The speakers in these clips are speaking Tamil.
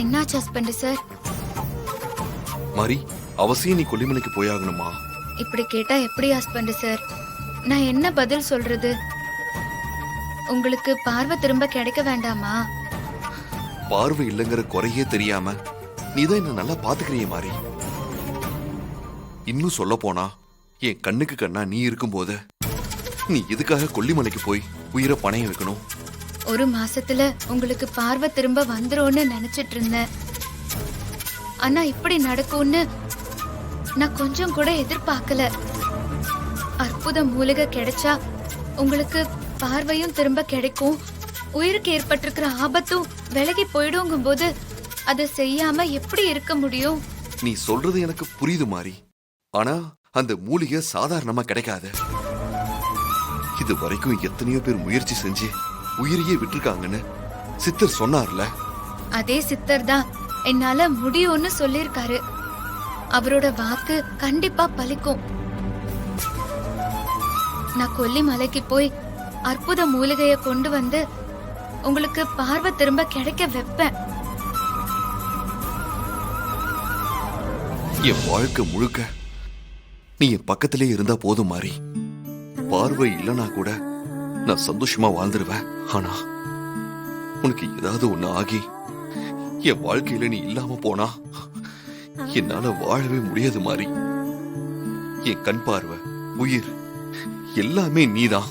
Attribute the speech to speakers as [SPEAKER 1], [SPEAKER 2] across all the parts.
[SPEAKER 1] என்னாச்சு ஹஸ்பண்ட் சார்?
[SPEAKER 2] மாரி, அவசியம் நீ கொல்லிமலைக்கு போயாகணுமா?
[SPEAKER 1] இப்படி கேட்டா எப்படி ஹஸ்பண்ட் சார்? நான் என்ன பதில் சொல்றது? உங்களுக்கு பார்வை திரும்ப கிடைக்க வேண்டாமா?
[SPEAKER 2] பார்வை இல்லைங்கிற குறையே தெரியாம நீதான் என்ன நல்லா பாத்துக்கிறிய மாரி. இன்னும் சொல்ல போனா என் கண்ணுக்கு கண்ணா நீ இருக்கும்போது நீ எதுக்காக கொல்லிமலைக்கு போய் உயிரை பணைய வைக்கணும்?
[SPEAKER 1] ஒரு மாசத்துல உங்களுக்கு பார்வை திரும்ப வந்துரும்னு நினைச்சிட்டு இருந்தேன். ஆனா இப்படி நடக்கும்னு நான் கொஞ்சம் கூட எதிர்பார்க்கல. அற்புத மூலிகை கிடைச்சா உங்களுக்கு பார்வையும் திரும்ப கிடைக்கும், உயிருக்கு ஏற்பட்டிருக்கிற ஆபத்தும் விலகி போயிடுங்கும் போது அதை செய்யாம எப்படி இருக்க முடியும்?
[SPEAKER 2] நீ சொல்றது எனக்கு புரியுது மாரி. ஆனா அந்த மூலிகை சாதாரணமா கிடைக்காது. இது வரைக்கும் எத்தனையோ பேர் முயற்சி செஞ்சு உயிரையே விட்டுருக்காங்கன்னு சித்தர் சொன்னார்ல.
[SPEAKER 1] அதே சித்தர் தான் என்னால முடியும்னு சொல்லிருக்காரு. அவரோட வாக்கு கண்டிப்பா பலிக்கும். நான் கொல்லிமலைக்கு போய் அற்புத மூலிகைய கொண்டு வந்து உங்களுக்கு பார்வை திரும்ப கிடைக்க வைப்பேன்.
[SPEAKER 2] என் வாழ்க்கை முழுக்க நீ என் பக்கத்திலே இருந்தா போதும் மாறி. பார்வை இல்லனா கூட நான் சந்தோஷமா வாழ்ந்துருவேன். ஆனா உனக்கு ஏதாவது ஒண்ணு ஆகி என் வாழ்க்கையில நீ இல்லாம போனா என்னால வாழவே முடியாது மாறி. என் கண் பார்வை, உயிர் எல்லாமே நீதான்.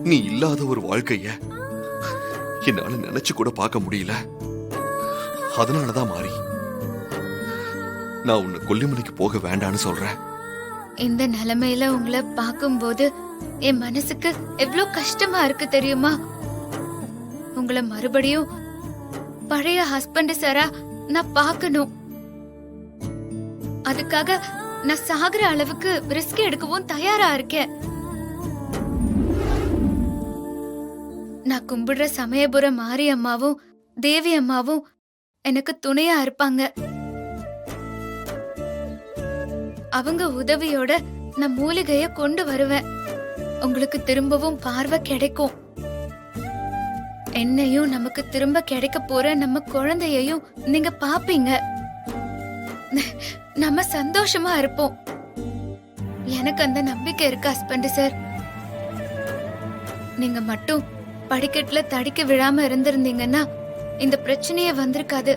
[SPEAKER 2] நீ இல்லாத ஒரு வாழ்க்கைய என்னால நினைச்சு கூட பார்க்க முடியல. அதனாலதான் மாறி நான் உன்னை கொல்லிமலைக்கு போக வேண்டான்னு சொல்றேன்.
[SPEAKER 1] இந்த நிலைமையில உங்களை பார்க்கும்போது என் மனசுக்கு எவ்வளவு கஷ்டமா இருக்கு தெரியுமா? உங்களை மறுபடியும் பழைய ஹஸ்பண்ட் சாரா நான் பார்க்கணும். அதுக்காக நான் சாகுற அளவுக்கு ரிஸ்க் எடுக்கவும் தயாரா இருக்கேன். நான் கும்பிடுற சமயபுர மாரி அம்மாவும் தேவி அம்மாவும் எனக்கு துணையா இருப்பாங்க. அவங்க உதவியோட நான் மூலிகைய கொண்டு வருவேன். உங்களுக்கு திரும்பவும் பார்வை கிடைக்கும். என்னையும் நமக்கு திரும்ப கிடைக்க போற நம்ம குழந்தையையும் நீங்க பாப்பீங்க. நம்ம சந்தோஷமா இருப்போம். எனக்கு அந்த நம்பிக்கை இருக்கு ஹஸ்பண்ட் சார். நீங்க மட்டும் படிக்கட்டுல தடிக்க விழாம இருந்திருந்தீங்கன்னா இந்த பிரச்சனையே வந்திருக்காது.